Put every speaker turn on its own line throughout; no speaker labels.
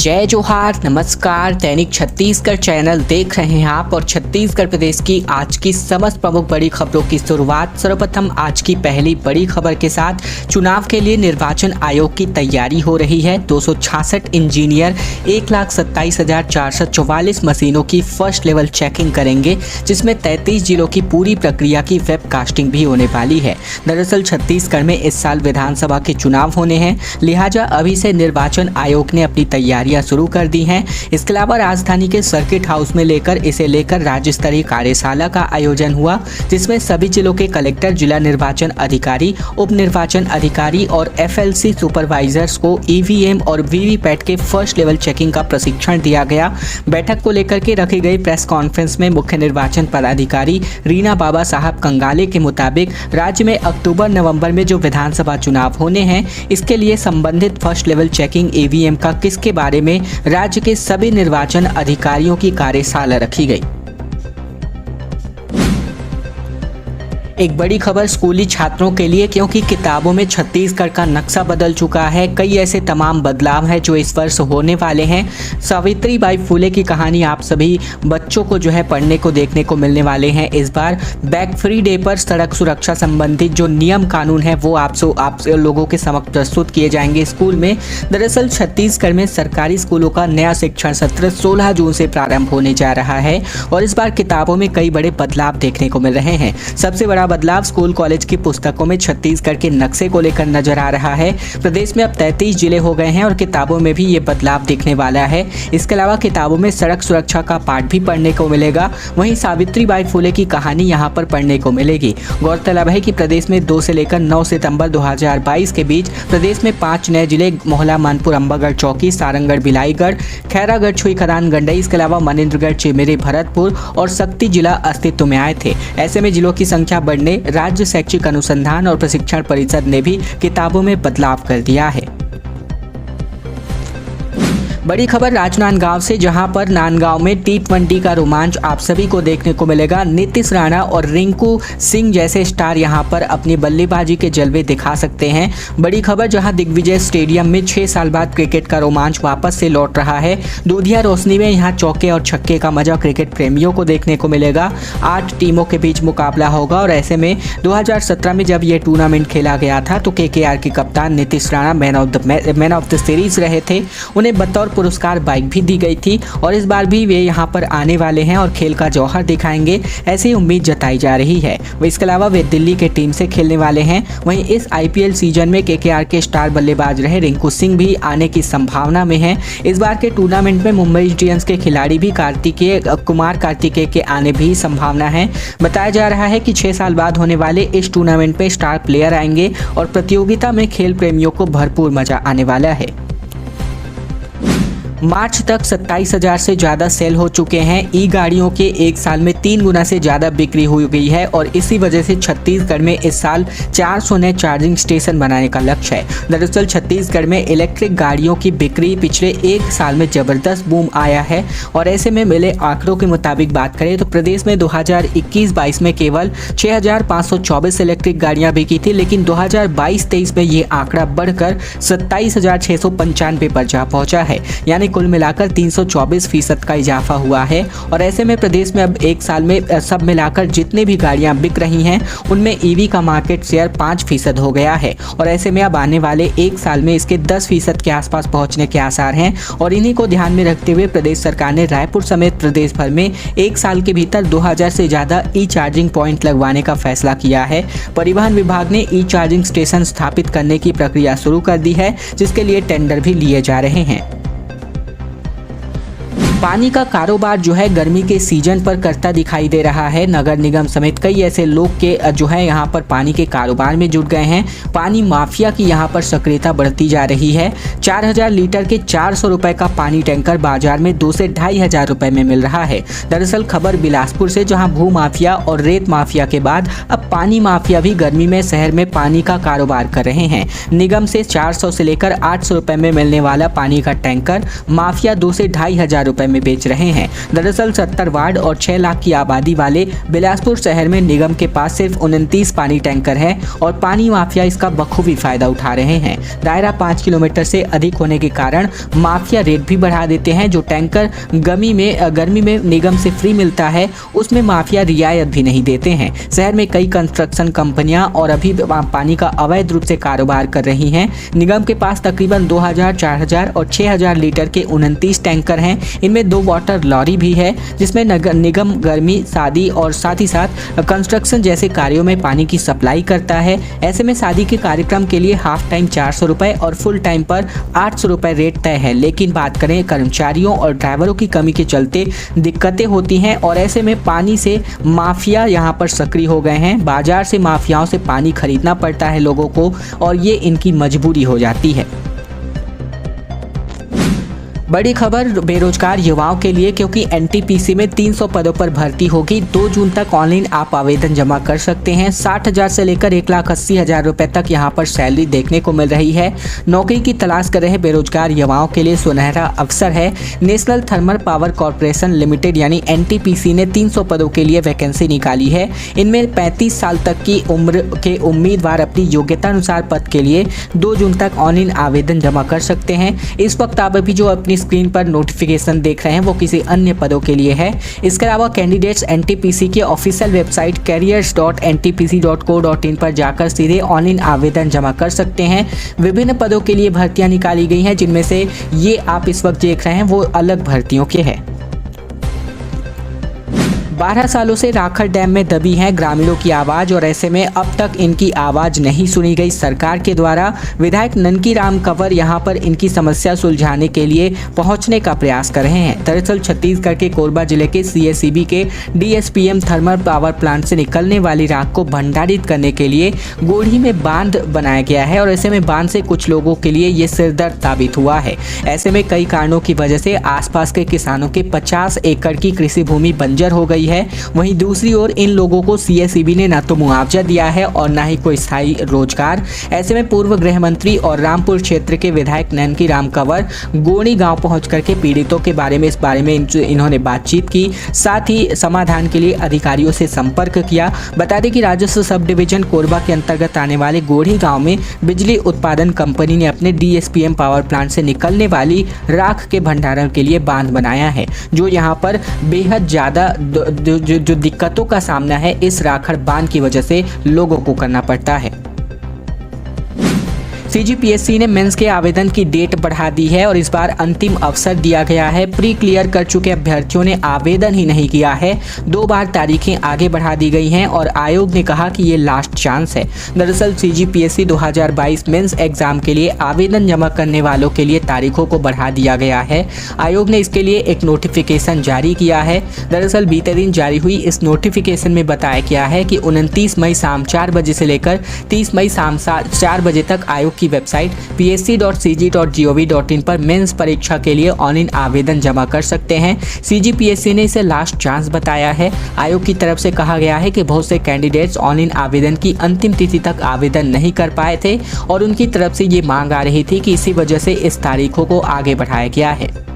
जय जोहार, नमस्कार। दैनिक छत्तीसगढ़ चैनल देख रहे हैं आप और छत्तीसगढ़ प्रदेश की आज की समस्त प्रमुख बड़ी खबरों की शुरुआत सर्वप्रथम आज की पहली बड़ी खबर के साथ। चुनाव के लिए निर्वाचन आयोग की तैयारी हो रही है। 266 इंजीनियर 1,27,444 मशीनों की फर्स्ट लेवल चेकिंग करेंगे, जिसमें 33 जिलों की पूरी प्रक्रिया की वेबकास्टिंग भी होने वाली है। दरअसल छत्तीसगढ़ में इस साल विधानसभा के चुनाव होने हैं, लिहाजा अभी से निर्वाचन आयोग ने अपनी तैयारियां शुरू कर दी हैं। इसके अलावा राजधानी के सर्किट हाउस में लेकर राज्य स्तरीय कार्यशाला का आयोजन हुआ, जिसमें सभी जिलों के कलेक्टर, जिला निर्वाचन अधिकारी, उप निर्वाचन अधिकारी और FLC सुपरवाइजर्स को EVM और VVPAT के फर्स्ट लेवल चेकिंग का प्रशिक्षण दिया गया। बैठक को लेकर के रखी गई प्रेस कॉन्फ्रेंस में मुख्य निर्वाचन पदाधिकारी रीना बाबा साहब कंगाले के मुताबिक राज्य में अक्टूबर-नवंबर में जो विधानसभा चुनाव होने हैं, इसके लिए संबंधित फर्स्ट लेवल चेकिंग EVM का किसके बारे में राज्य के सभी निर्वाचन अधिकारियों की कार्यशाला रखी गई। एक बड़ी खबर स्कूली छात्रों के लिए, क्योंकि किताबों में छत्तीसगढ़ का नक्शा बदल चुका है। कई ऐसे तमाम बदलाव हैं जो इस वर्ष होने वाले हैं। सावित्रीबाई फुले की कहानी आप सभी बच्चों को जो है पढ़ने को देखने को मिलने वाले हैं। इस बार बैक फ्री डे पर सड़क सुरक्षा संबंधित जो नियम कानून है वो आप लोगों के समक्ष प्रस्तुत किए जाएंगे स्कूल में। दरअसल छत्तीसगढ़ में सरकारी स्कूलों का नया शिक्षण सत्र 16 जून से प्रारंभ होने जा रहा है और इस बार किताबों में कई बड़े बदलाव देखने को मिल रहे हैं। सबसे बड़ा बदलाव स्कूल कॉलेज की पुस्तकों में छत्तीसगढ़ के नक्शे को लेकर नजर आ रहा है। प्रदेश में अब 33 जिले हो गए हैं और किताबों में भी ये बदलाव दिखने वाला है। इसके अलावा किताबों में सड़क सुरक्षा का पाठ भी पढ़ने को मिलेगा। वहीं सावित्रीबाई फुले की कहानी यहाँ पर पढ़ने को मिलेगी। गौरतलब है कि प्रदेश में 2 से लेकर 9 सितंबर 2022 के बीच प्रदेश में 5 नए जिले मोहला, मानपुर, अंबागढ़ चौकी, सारंगढ़, बिलाईगढ़, खैरागढ़, छुईखदान, गंडई, इसके अलावा मनेन्द्रगढ़, चिमेरी, भरतपुर और शक्ति जिला अस्तित्व में आए थे। ऐसे में जिलों की संख्या बढ़ने राज्य शैक्षिक अनुसंधान और प्रशिक्षण परिषद ने भी किताबों में बदलाव कर दिया है। बड़ी खबर राजनांदगांव से, जहां पर नांदगांव में T20 का रोमांच आप सभी को देखने को मिलेगा। नीतीश राणा और रिंकू सिंह जैसे स्टार यहां पर अपनी बल्लेबाजी के जलवे दिखा सकते हैं। बड़ी खबर जहां दिग्विजय स्टेडियम में 6 साल बाद क्रिकेट का रोमांच वापस से लौट रहा है। दूधिया रोशनी में यहां चौके और छक्के का मजा क्रिकेट प्रेमियों को देखने को मिलेगा। 8 टीमों के बीच मुकाबला होगा और ऐसे में 2017 में जब ये टूर्नामेंट खेला गया था तो KKR के कप्तान Nitish Rana man of the series रहे थे। उन्हें बतौर पुरस्कार बाइक भी दी गई थी और इस बार भी वे यहां पर आने वाले हैं और खेल का जौहर दिखाएंगे, ऐसी उम्मीद जताई जा रही है। इसके अलावा वे दिल्ली के टीम से खेलने वाले हैं। वहीं इस IPL सीजन में KKR के स्टार बल्लेबाज रहे रिंकू सिंह भी आने की संभावना में है। इस बार के टूर्नामेंट में मुंबई इंडियंस के खिलाड़ी भी कुमार कार्तिकेय के आने भी संभावना है। बताया जा रहा है कि 6 साल बाद होने वाले इस टूर्नामेंट में स्टार प्लेयर आएंगे और प्रतियोगिता में खेल प्रेमियों को भरपूर मजा आने वाला है। मार्च तक 27,000 से ज़्यादा सेल हो चुके हैं। गाड़ियों के एक साल में 3 गुना से ज़्यादा बिक्री हो गई है और इसी वजह से छत्तीसगढ़ में इस साल 400 नए चार्जिंग स्टेशन बनाने का लक्ष्य है। दरअसल छत्तीसगढ़ में इलेक्ट्रिक गाड़ियों की बिक्री पिछले 1 साल में ज़बरदस्त बूम आया है और ऐसे में मिले आंकड़ों के मुताबिक बात करें तो प्रदेश में 2021-22 में केवल 6,524 इलेक्ट्रिक गाड़ियाँ बिकी थी, लेकिन 2022-23 में ये आंकड़ा बढ़कर 27,695 पर जा पहुँचा है, यानी कुल मिलाकर 324% का इजाफा हुआ है। और ऐसे में प्रदेश में अब 1 साल में सब मिलाकर जितनी भी गाड़ियां बिक रही हैं उनमें EV का मार्केट शेयर 5% हो गया है और ऐसे में अब आने वाले 1 साल में इसके 10% के आसपास पहुंचने के आसार हैं। और इन्हीं को ध्यान में रखते हुए प्रदेश सरकार ने रायपुर समेत प्रदेश भर में 1 साल के भीतर 2000 से ज़्यादा चार्जिंग पॉइंट लगवाने का फैसला किया है। परिवहन विभाग ने चार्जिंग स्टेशन स्थापित करने की प्रक्रिया शुरू कर दी है, जिसके लिए टेंडर भी लिए जा रहे हैं। पानी का कारोबार जो है गर्मी के सीजन पर करता दिखाई दे रहा है। नगर निगम समेत कई ऐसे लोग के जो है यहाँ पर पानी के कारोबार में जुट गए हैं। पानी माफिया की यहाँ पर सक्रियता बढ़ती जा रही है। 4,000 लीटर के 400 रुपए का पानी टैंकर बाजार में 2 से 2,500 रुपए में मिल रहा है। दरअसल खबर बिलासपुर से, जहाँ भू माफिया और रेत माफिया के बाद अब पानी माफिया भी गर्मी में शहर में पानी का कारोबार कर रहे हैं। निगम से 400 से लेकर 800 रुपए में मिलने वाला पानी का टैंकर माफिया 2 से 2,500 रुपए में बेच रहे हैं। दरअसल 70 वार्ड और 6 लाख की आबादी वाले बिलासपुर शहर में निगम के पास सिर्फ 29 पानी टैंकर है और पानी माफिया इसका बखूबी फायदा उठा रहे हैं। दायरा 5 किलोमीटर से अधिक होने के कारण माफिया रेट भी बढ़ा देते हैं। जो टैंकर गर्मी में निगम से फ्री मिलता है उसमें माफिया रियायत भी नहीं देते हैं। शहर में कई कंस्ट्रक्शन कंपनियां और अभी पानी का अवैध रूप से कारोबार कर रही हैं। निगम के पास तकरीबन 2000, 4000 और 6000 लीटर के 29 टैंकर हैं। इनमें 2 वाटर लॉरी भी है जिसमें निगम गर्मी, शादी और साथ ही साथ कंस्ट्रक्शन जैसे कार्यों में पानी की सप्लाई करता है। ऐसे में शादी के कार्यक्रम के लिए हाफ टाइम 400 रुपए और फुल टाइम पर 800 रुपए रेट तय है। लेकिन बात करें कर्मचारियों और ड्राइवरों की कमी के चलते दिक्कतें होती हैं और ऐसे में पानी से माफिया यहाँ पर सक्रिय हो गए हैं। बाजार से माफियाओं से पानी खरीदना पड़ता है लोगों को और ये इनकी मजबूरी हो जाती है। बड़ी खबर बेरोजगार युवाओं के लिए, क्योंकि एनटीपीसी में 300 पदों पर भर्ती होगी। 2 जून तक ऑनलाइन आप आवेदन जमा कर सकते हैं। 60,000 से लेकर 1,80,000 रुपए तक यहां पर सैलरी देखने को मिल रही है। नौकरी की तलाश कर रहे बेरोजगार युवाओं के लिए सुनहरा अवसर है। National thermal power corporation limited यानी एनटीपीसी ने 300 पदों के लिए वैकेंसी निकाली है। इनमें 35 साल तक की उम्र के उम्मीदवार अपनी योग्यता अनुसार पद के लिए 2 जून तक ऑनलाइन आवेदन जमा कर सकते हैं। इस वक्त आप अभी जो अपनी स्क्रीन पर नोटिफिकेशन देख रहे हैं वो किसी अन्य पदों के लिए है। इसके अलावा कैंडिडेट्स एनटीपीसी के ऑफिशियल वेबसाइट careers.ntpc.co.in पर जाकर सीधे ऑनलाइन आवेदन जमा कर सकते हैं। विभिन्न पदों के लिए भर्तियां निकाली गई हैं जिनमें से ये आप इस वक्त देख रहे हैं वो अलग भर्तियों के हैं। 12 सालों से राखड़ डैम में दबी है ग्रामीणों की आवाज और ऐसे में अब तक इनकी आवाज नहीं सुनी गई सरकार के द्वारा। विधायक ननकी राम कंवर यहां पर इनकी समस्या सुलझाने के लिए पहुंचने का प्रयास कर रहे हैं। दरअसल छत्तीसगढ़ के कोरबा जिले के सीएसईबी के डीएसपीएम थर्मल पावर प्लांट से निकलने वाली राख को भंडारित करने के लिए गोढ़ी में बांध बनाया गया है और ऐसे में बांध से कुछ लोगों के लिए ये सिरदर्द साबित हुआ है। ऐसे में कई कारणों की वजह से आसपास के किसानों के 50 एकड़ की कृषि भूमि बंजर हो गई है। वहीं दूसरी ओर इन लोगों को सीएसईबी ने न तो मुआवजा दिया है और न ही कोई स्थायी रोजगार। ऐसे में पूर्व गृह मंत्री और रामपुर क्षेत्र के विधायक ननकी राम कंवर गोणी गांव पहुंच करके पीड़ितों के बारे में इन्होंने बातचीत की। साथ ही समाधान के लिए अधिकारियों से संपर्क किया। बता दें कि राजस्व सब डिवीजन कोरबा के अंतर्गत आने वाले गोढ़ी गांव में बिजली उत्पादन कंपनी ने अपने डीएसपीएम पावर प्लांट से निकलने वाली राख के भंडारण के लिए बांध बनाया है, जो यहां पर बेहद ज्यादा जो दिक्कतों का सामना है इस राखड़ बांध की वजह से लोगों को करना पड़ता है। सीजीपीएससी ने मेंस के आवेदन की डेट बढ़ा दी है और इस बार अंतिम अवसर दिया गया है। प्री क्लियर कर चुके अभ्यर्थियों ने आवेदन ही नहीं किया है। 2 बार तारीखें आगे बढ़ा दी गई हैं और आयोग ने कहा कि ये लास्ट चांस है। दरअसल सीजीपीएससी 2022 मेंस एग्जाम के लिए आवेदन जमा करने वालों के लिए तारीखों को बढ़ा दिया गया है। आयोग ने इसके लिए एक नोटिफिकेशन जारी किया है। दरअसल बीते दिन जारी हुई इस नोटिफिकेशन में बताया गया है कि 29 मई शाम 4 बजे से लेकर 30 मई शाम 4 बजे तक आयोग की वेबसाइट psc.cg.gov.in पर मेंस परीक्षा के लिए ऑनलाइन आवेदन जमा कर सकते हैं। सीजीपीएससी ने इसे लास्ट चांस बताया है। आयोग की तरफ से कहा गया है कि बहुत से कैंडिडेट्स ऑनलाइन आवेदन की अंतिम तिथि तक आवेदन नहीं कर पाए थे और उनकी तरफ से ये मांग आ रही थी कि इसी वजह से इस तारीखों को आगे बढ़ाया गया है।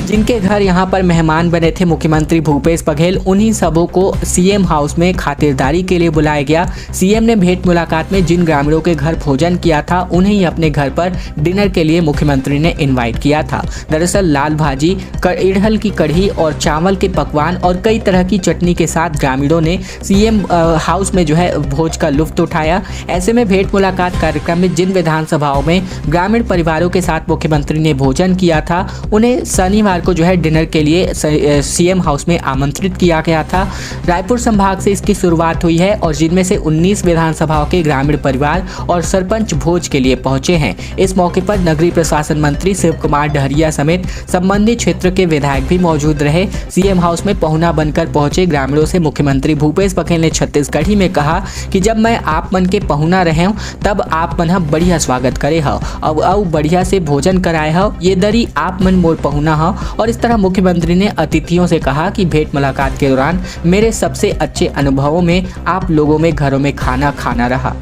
जिनके घर यहां पर मेहमान बने थे मुख्यमंत्री भूपेश बघेल, उन्हीं सबों को सीएम हाउस में खातिरदारी के लिए बुलाया गया। सीएम ने भेंट मुलाकात में जिन ग्रामीणों के घर भोजन किया था उन्हें ही अपने घर पर डिनर के लिए मुख्यमंत्री ने इनवाइट किया था। दरअसल लाल भाजी, इड़हल की कढ़ी और चावल के पकवान और कई तरह की चटनी के साथ ग्रामीणों ने सीएम हाउस में जो है भोज का लुत्फ उठाया। ऐसे में भेंट मुलाकात कार्यक्रम में जिन विधानसभाओं में ग्रामीण परिवारों के साथ मुख्यमंत्री ने भोजन किया था उन्हें शनिवार को जो है डिनर के लिए सीएम हाउस में आमंत्रित किया गया था। रायपुर संभाग से इसकी शुरुआत हुई है और जिनमें से 19 विधानसभाओं के ग्रामीण परिवार और सरपंच भोज के लिए पहुंचे हैं। इस मौके पर नगरीय प्रशासन मंत्री शिव कुमार डहरिया समेत संबंधित क्षेत्र के विधायक भी मौजूद रहे। सीएम हाउस में पहुना बनकर पहुंचे ग्रामीणों से मुख्यमंत्री भूपेश बघेल ने छत्तीसगढ़ी में कहा कि जब मैं आप मन के पहुना रहे हूँ तब आप मन बढ़िया स्वागत करे हो और बढ़िया से भोजन कराए हो, ये दरी आप मन मोर पहुना हो। और इस तरह मुख्यमंत्री ने अतिथियों से कहा कि भेंट मुलाकात के दौरान मेरे सबसे अच्छे अनुभवों में आप लोगों में घरों में खाना खाना रहा।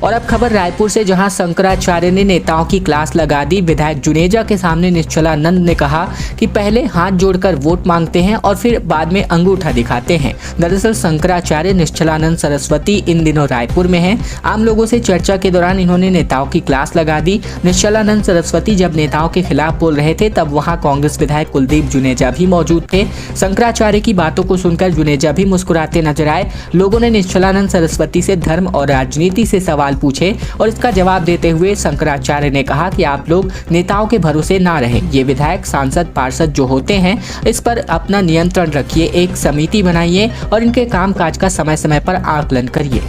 और अब खबर रायपुर से, जहां शंकराचार्य ने नेताओं की क्लास लगा दी। विधायक जुनेजा के सामने निश्चलानंद ने कहा कि पहले हाथ जोड़कर वोट मांगते हैं और फिर बाद में अंगूठा दिखाते हैं। दरअसल शंकराचार्य निश्चलानंद सरस्वती इन दिनों रायपुर में हैं। आम लोगों से चर्चा के दौरान इन्होंने नेताओं की क्लास लगा दी। निश्चलानंद सरस्वती जब नेताओं के खिलाफ बोल रहे थे तब वहां कांग्रेस विधायक कुलदीप जुनेजा भी मौजूद थे। शंकराचार्य की बातों को सुनकर जुनेजा भी मुस्कुराते नजर आए। लोगों ने निश्चलानंद सरस्वती से धर्म और राजनीति से सवाल पूछे और इसका जवाब देते हुए शंकराचार्य ने कहा कि आप लोग नेताओं के भरोसे ना रहें। ये विधायक, सांसद, पार्षद जो होते हैं इस पर अपना नियंत्रण रखिए, एक समिति बनाइए और इनके कामकाज का समय समय पर आकलन करिए।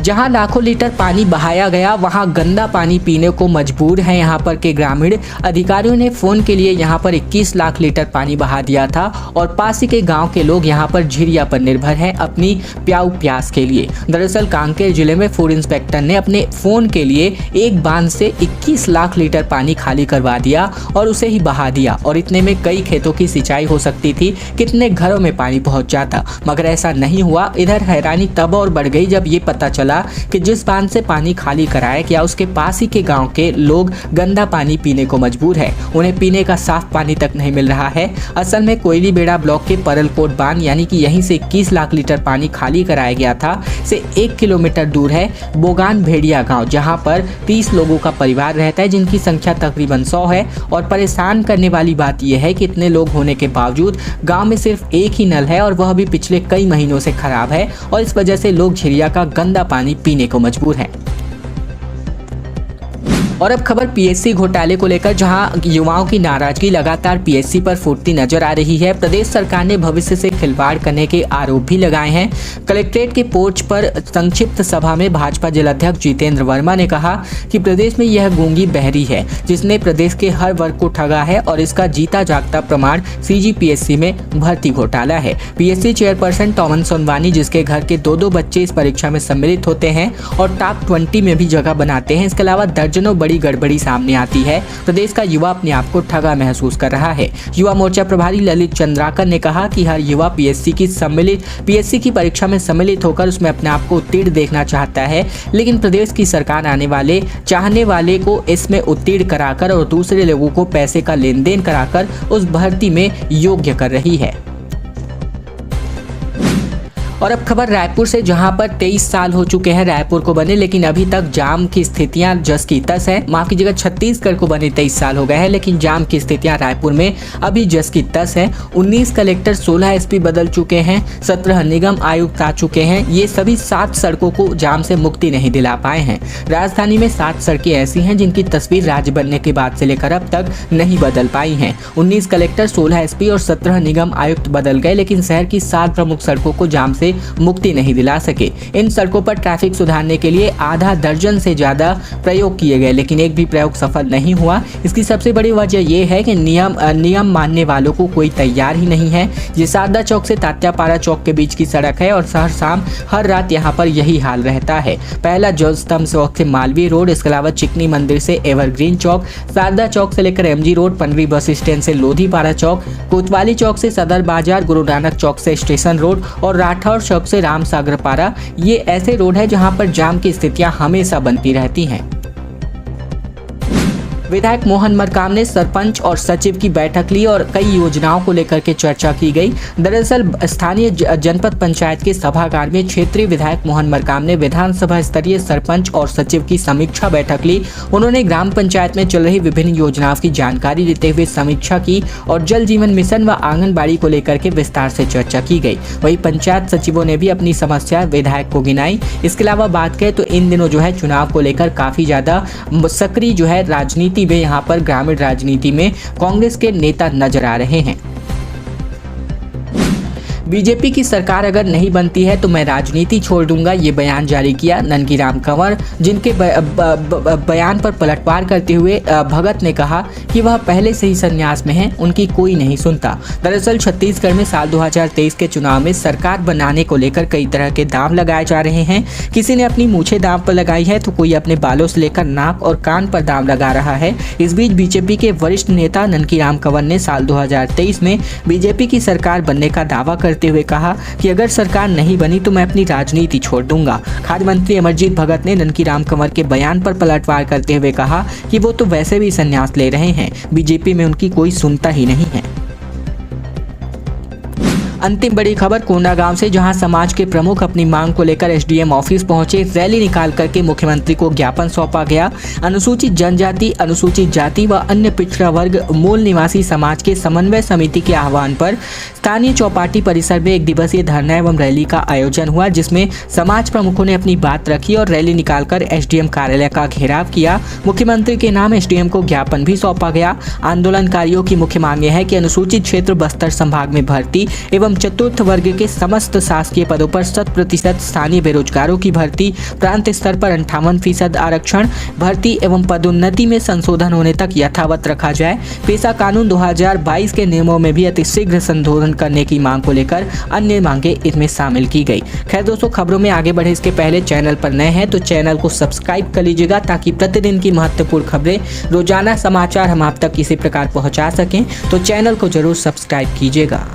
जहां लाखों लीटर पानी बहाया गया वहां गंदा पानी पीने को मजबूर है यहाँ पर के ग्रामीण। अधिकारियों ने फोन के लिए यहाँ पर 21 लाख लीटर पानी बहा दिया था और पास ही के गांव के लोग यहाँ पर झिरिया पर निर्भर हैं अपनी प्याऊ प्यास के लिए। दरअसल कांकेर जिले में फूड इंस्पेक्टर ने अपने फोन के लिए एक बांध से 21 लाख लीटर पानी खाली करवा दिया और उसे ही बहा दिया और इतने में कई खेतों की सिंचाई हो सकती थी, कितने घरों में पानी पहुंच जाता, मगर ऐसा नहीं हुआ। इधर हैरानी तब और बढ़ गई जब ये पता चला कि जिस बांध से पानी खाली कराया गया उसके पास ही के गांव के लोग गंदा पानी पीने को मजबूर है। उन्हें पीने का साफ पानी तक नहीं मिल रहा है। असल में कोयली बेड़ा ब्लॉक के परलकोट बांध यानी कि यहीं से 21 लाख लीटर पानी खाली कराया गया था से 1 किलोमीटर दूर है बोगान भेड़िया गांव, जहां पर 30 लोगों का परिवार रहता है जिनकी संख्या तकरीबन 100 है। और परेशान करने वाली बात यह है कि इतने लोग होने के बावजूद गाँव में सिर्फ एक ही नल है और वह भी पिछले कई महीनों से खराब है और इस वजह से लोग झिरिया का गंदा पानी पीने को मजबूर हैं। और अब खबर पीएससी घोटाले को लेकर, जहां युवाओं की नाराजगी लगातार पीएससी पर फूटती नजर आ रही है। प्रदेश सरकार ने भविष्य से खिलवाड़ करने के आरोप भी लगाए हैं। कलेक्ट्रेट के पोर्च पर संक्षिप्त सभा में भाजपा जिलाध्यक्ष जितेंद्र वर्मा ने कहा कि प्रदेश में यह गूंगी बहरी है जिसने प्रदेश के हर वर्ग को ठगा है और इसका जीता जागता प्रमाण सीजीपीएससी में भर्ती घोटाला है। पीएससी चेयरपर्सन टॉमन सोनवानी, जिसके घर के 2-2 बच्चे इस परीक्षा में सम्मिलित होते हैं और टॉप 20 में भी जगह बनाते हैं, इसके अलावा दर्जनों बड़ी गड़बड़ी सामने आती है। प्रदेश का युवा अपने आप को ठगा महसूस कर रहा है। युवा मोर्चा प्रभारी ललित चंद्राकर ने कहा कि हर युवा पीएससी की परीक्षा में सम्मिलित होकर उसमें अपने आप को उत्तीर्ण देखना चाहता है, लेकिन प्रदेश की सरकार चाहने वाले को इसमें उत्तीर्ण कराकर और दूसरे लोगों को पैसे का लेन देन कराकर उस भर्ती में योग्य कर रही है। और अब खबर रायपुर से, जहां पर 23 साल हो चुके हैं रायपुर को बने, लेकिन अभी तक जाम की स्थितियां जस की तस है। माफ कीजिएगा, छत्तीसगढ़ को बने 23 साल हो गए हैं, लेकिन जाम की स्थितियां रायपुर में अभी जस की तस है। 19 कलेक्टर, 16 एसपी बदल चुके हैं, 17 निगम आयुक्त आ चुके हैं। ये सभी 7 सड़कों को जाम से मुक्ति नहीं दिला पाए हैं। राजधानी में 7 सड़कें ऐसी हैं जिनकी तस्वीर राज्य बनने के बाद से लेकर अब तक नहीं बदल पाई हैं। 19 कलेक्टर, 16 एसपी और 17 निगम आयुक्त बदल गए, लेकिन शहर की 7 प्रमुख सड़कों को जाम से मुक्ति नहीं दिला सके। इन सड़कों पर ट्रैफिक सुधारने के लिए आधा दर्जन से ज्यादा प्रयोग किए गए, लेकिन एक भी प्रयोग सफल नहीं हुआ। इसकी सबसे बड़ी वजह यह है कि नियम मानने वालों को कोई तैयार ही नहीं है। ये सारदा चौक से तात्यापारा चौक के बीच की सड़क है और हर शाम हर रात यहाँ पर यही हाल रहता है। पहला जो स्तंभ चौक से मालवीय रोड, इसके अलावा चिकनी मंदिर से एवरग्रीन चौक, सारदा चौक से लेकर MG road, Pandri bus stand से लोधीपारा चौक, कोतवाली चौक से सदर बाजार, गुरु नानक चौक से स्टेशन रोड और राठौर चौक से राम सागर पारा, ये ऐसे रोड है जहां पर जाम की स्थितियां हमेशा बनती रहती हैं। विधायक मोहन मरकाम ने सरपंच और सचिव की बैठक ली और कई योजनाओं को लेकर के चर्चा की गई। दरअसल स्थानीय जनपद पंचायत के सभागार में क्षेत्रीय विधायक मोहन मरकाम ने विधानसभा स्तरीय सरपंच और सचिव की समीक्षा बैठक ली। उन्होंने ग्राम पंचायत में चल रही विभिन्न योजनाओं की जानकारी देते हुए समीक्षा की और जल जीवन मिशन व आंगनबाड़ी को लेकर के विस्तार से चर्चा की गई। वहीं पंचायत सचिवों ने भी अपनी समस्या विधायक को गिनाई। इसके अलावा बात करें तो इन दिनों जो है चुनाव को लेकर काफी ज्यादा सक्रिय जो है राजनीति में यहाँ पर ग्रामीण राजनीति में कांग्रेस के नेता नजर आ रहे हैं। बीजेपी की सरकार अगर नहीं बनती है तो मैं राजनीति छोड़ दूंगा, ये बयान जारी किया ननकीराम कंवर, जिनके बयान पर पलटवार करते हुए भगत ने कहा कि वह पहले से ही संन्यास में हैं, उनकी कोई नहीं सुनता। दरअसल छत्तीसगढ़ में साल 2023 के चुनाव में सरकार बनाने को लेकर कई तरह के दांव लगाए जा रहे हैं। किसी ने अपनी मूछें दांव पर लगाई है तो कोई अपने बालों से लेकर नाक और कान पर दांव लगा रहा है। इस बीच बीजेपी के वरिष्ठ नेता ननकीराम कंवर ने साल 2023 में बीजेपी की सरकार बनने का दावा करते करते हुए कहा कि अगर सरकार नहीं बनी तो मैं अपनी राजनीति छोड़ दूंगा। खाद्य मंत्री अमरजीत भगत ने ननकीराम कंवर के बयान पर पलटवार करते हुए कहा कि वो तो वैसे भी संन्यास ले रहे हैं, बीजेपी में उनकी कोई सुनता ही नहीं है। अंतिम बड़ी खबर कोंडागांव से, जहां समाज के प्रमुख अपनी मांग को लेकर एसडीएम ऑफिस पहुंचे। रैली निकाल करके मुख्यमंत्री को ज्ञापन सौंपा गया। अनुसूचित जनजाति, अनुसूचित जाति व अन्य पिछड़ा वर्ग मूल निवासी समाज के समन्वय समिति के आह्वान पर स्थानीय चौपाटी परिसर में 1 दिवसीय धरना एवं रैली का आयोजन हुआ, जिसमें समाज प्रमुखों ने अपनी बात रखी और रैली निकालकर एसडीएम कार्यालय का घेराव किया। मुख्यमंत्री के नाम एसडीएम को ज्ञापन भी सौंपा गया। आंदोलनकारियों की मुख्य मांग है कि अनुसूचित क्षेत्र बस्तर संभाग में भर्ती एवं चतुर्थ वर्ग के समस्त शासकीय पदों पर 100% स्थानीय बेरोजगारों की भर्ती, प्रांत स्तर पर 58% आरक्षण, भर्ती एवं पदोन्नति में संशोधन होने तक यथावत रखा जाए। पेशा कानून 2022 के नियमों में भी अतिशीघ्र संशोधन करने की मांग को लेकर अन्य मांगे इसमें शामिल की गई। खैर दोस्तों, खबरों में आगे बढ़े इसके पहले चैनल पर नए हैं तो चैनल को सब्सक्राइब कर लीजिएगा, ताकि प्रतिदिन की महत्वपूर्ण खबरें, रोजाना समाचार हम आप तक इसी प्रकार पहुंचा सकें। तो चैनल को जरूर सब्सक्राइब कीजिएगा।